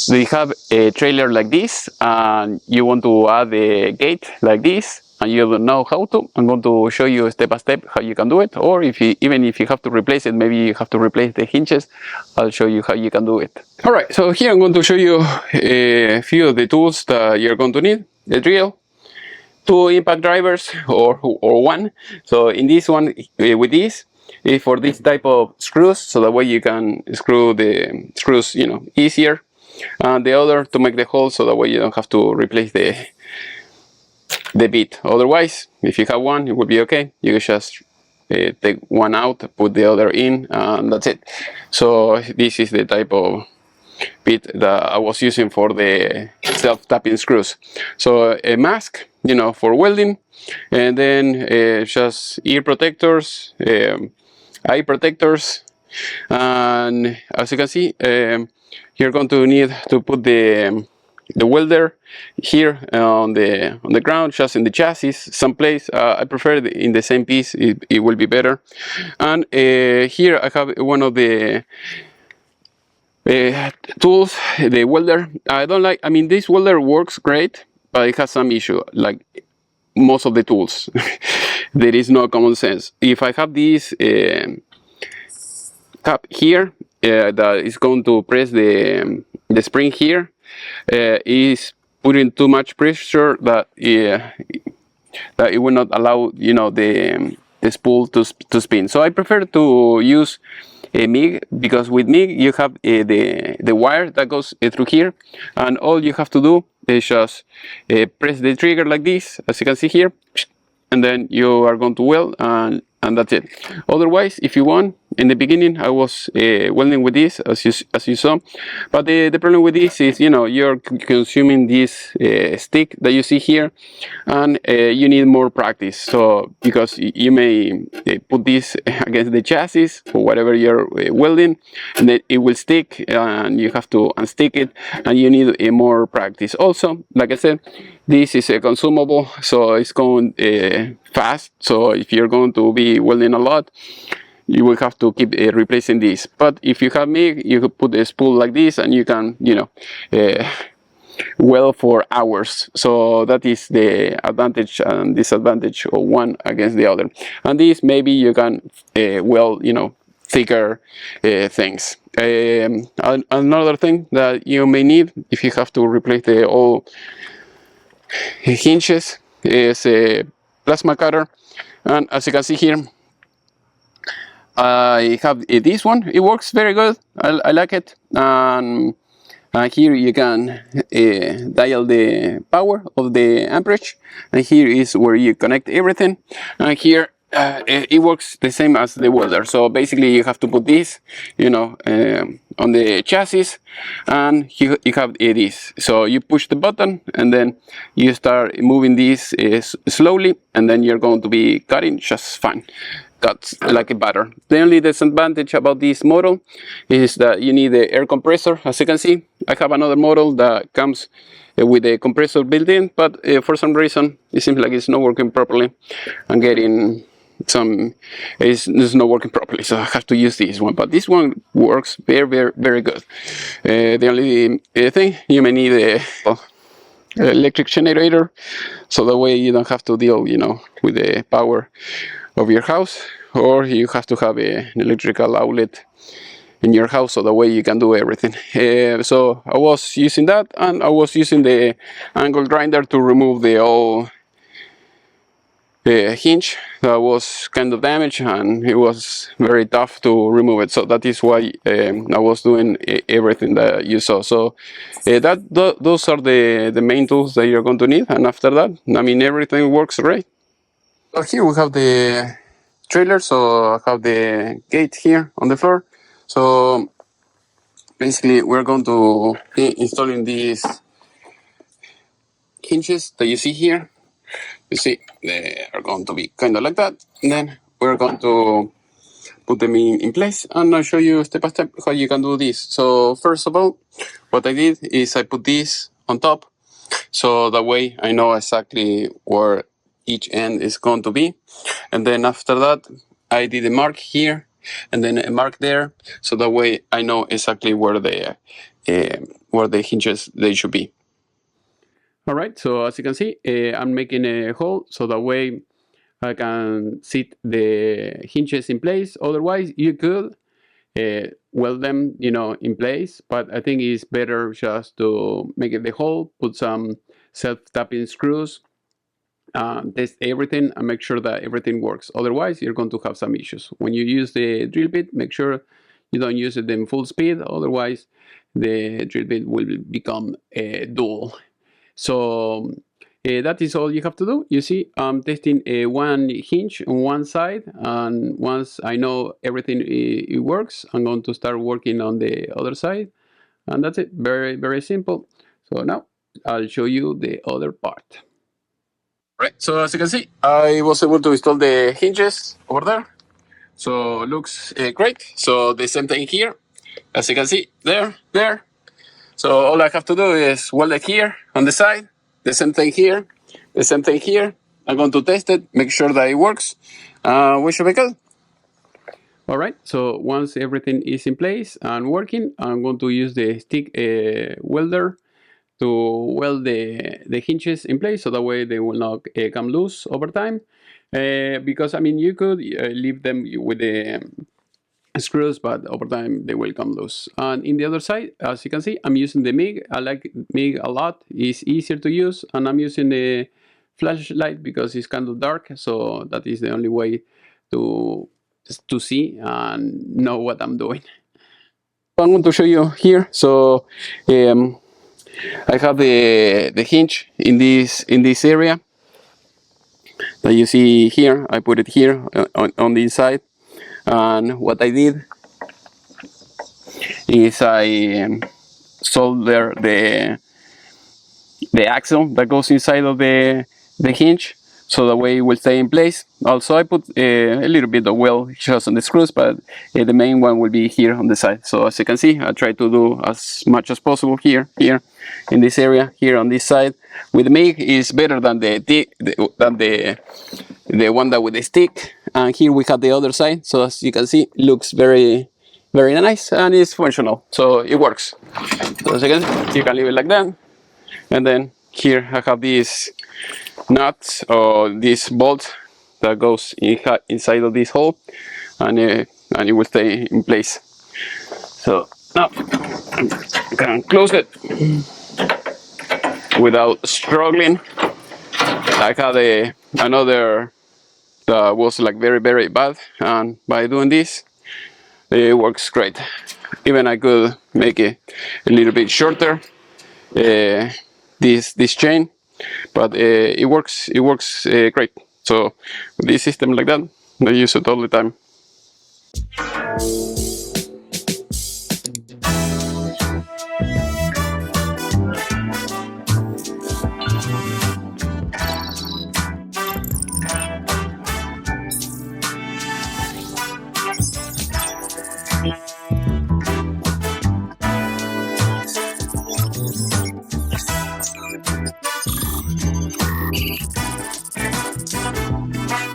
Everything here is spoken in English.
they have a trailer like this, and you want to add a gate like this, and you don't know how to, I'm going to show you step by step how you can do it. Or even if you have to replace it, maybe you have to replace the hinges, I'll show you how you can do it. All right, so here I'm going to show you a few of the tools that you're going to need. The drill, 2 impact drivers, or one. So in this one, with this, for this type of screws, so that way you can screw the screws, easier. And the other to make the hole, so that way you don't have to replace the bit. Otherwise, if you have one, it would be okay. You just take one out, put the other in, and that's it. So this is the type of bit that I was using for the self-tapping screws. So a mask, for welding, and then just ear protectors, eye protectors, and as you can see, you're going to need to put the welder here on the ground, just in the chassis someplace. I prefer in the same piece, it will be better. And here I have one of the tools, the welder. I mean, this welder works great, but it has some issue, like most of the tools. There is no common sense. If I have this cap here that is going to press the spring here, is putting too much pressure that it will not allow the spool to spin. So I prefer to use a MIG, because with MIG you have the wire that goes through here, and all you have to do is just press the trigger like this, as you can see here, and then you are going to weld, and that's it. Otherwise, if you want, in the beginning I was welding with this, as you saw, but the problem with this is, you're consuming this stick that you see here, and you need more practice. So because you may put this against the chassis or whatever you're welding, and then it will stick, and you have to unstick it, and you need more practice. Also, like I said, this is a consumable, so it's going fast. So if you're going to be welding a lot, you will have to keep replacing this. But if you have MIG, you could put a spool like this, and you can, weld for hours. So that is the advantage and disadvantage of one against the other. And this, maybe you can weld, thicker things. Another thing that you may need if you have to replace the old hinges is a plasma cutter. And as you can see here, I have this one. It works very good. I like it. And here you can dial the power of the amperage, and here is where you connect everything. And here it works the same as the welder. So basically you have to put this, on the chassis, and you have this. So you push the button, and then you start moving this slowly, and then you're going to be cutting just fine. Cuts like a butter. The only disadvantage about this model is that you need the air compressor. As you can see, I have another model that comes with a compressor built in, but for some reason it seems like it's not working properly. I'm getting it's not working properly, so I have to use this one. But this one works very, very, very good. The only thing, you may need a electric generator, so that way you don't have to deal, with the power of your house, or you have to have an electrical outlet in your house, so that way you can do everything. So I was using that, and I was using the angle grinder to remove the old hinge that was kind of damaged, and it was very tough to remove it. So that is why I was doing everything that you saw. So those are the main tools that you're going to need, and after that, I mean, everything works great. So here we have the trailer, so I have the gate here on the floor. So basically we're going to be installing these hinges that you see here. You see, they are going to be kind of like that. And then we're going to put them in place, and I'll show you step by step how you can do this. So first of all, what I did is I put this on top, so that way I know exactly where each end is going to be. And then after that, I did a mark here and then a mark there, so that way I know exactly where the hinges they should be. All right, so as you can see, I'm making a hole so that way I can sit the hinges in place. Otherwise, you could weld them, in place, but I think it's better just to make it the hole, put some self-tapping screws, test everything and make sure that everything works. Otherwise, you're going to have some issues. When you use the drill bit, make sure you don't use it in full speed. Otherwise, the drill bit will become dull. So that is all you have to do. You see, I'm testing one hinge on one side, and once I know everything it works, I'm going to start working on the other side, and that's it. Very, very simple. So now I'll show you the other part. Right, so as you can see, I was able to install the hinges over there. So looks great. So the same thing here, as you can see, there. So all I have to do is weld it here on the side, the same thing here, the same thing here. I'm going to test it, make sure that it works. We should be good. All right, so once everything is in place and working, I'm going to use the stick welder to weld the hinges in place, so that way they will not come loose over time. Because I mean, you could leave them with the screws, but over time they will come loose. And in the other side, as you can see, I'm using the MIG. I like MIG a lot. It's easier to use, and I'm using the flashlight because it's kind of dark, so that is the only way to see and know what I'm doing. I'm going to show you here. So I have the hinge in this area that you see here. I put it here on the inside, and what I did is I solder the axle that goes inside of the hinge, so that way it will stay in place. Also, I put a little bit of weld just on the screws, but the main one will be here on the side. So as you can see, I try to do as much as possible here in this area, here on this side. With MIG is better than the one that with the stick. And here we have the other side. So as you can see, it looks very, very nice and it's functional. So it works. So as you can leave it like that. And then here I have this nut or this bolt that goes inside of this hole, and it will stay in place. So now I can close it without struggling. I had another that was like very, very bad, and by doing this it works great. Even I could make it a little bit shorter, this chain, but it works great. So with this system like that, I use it all the time.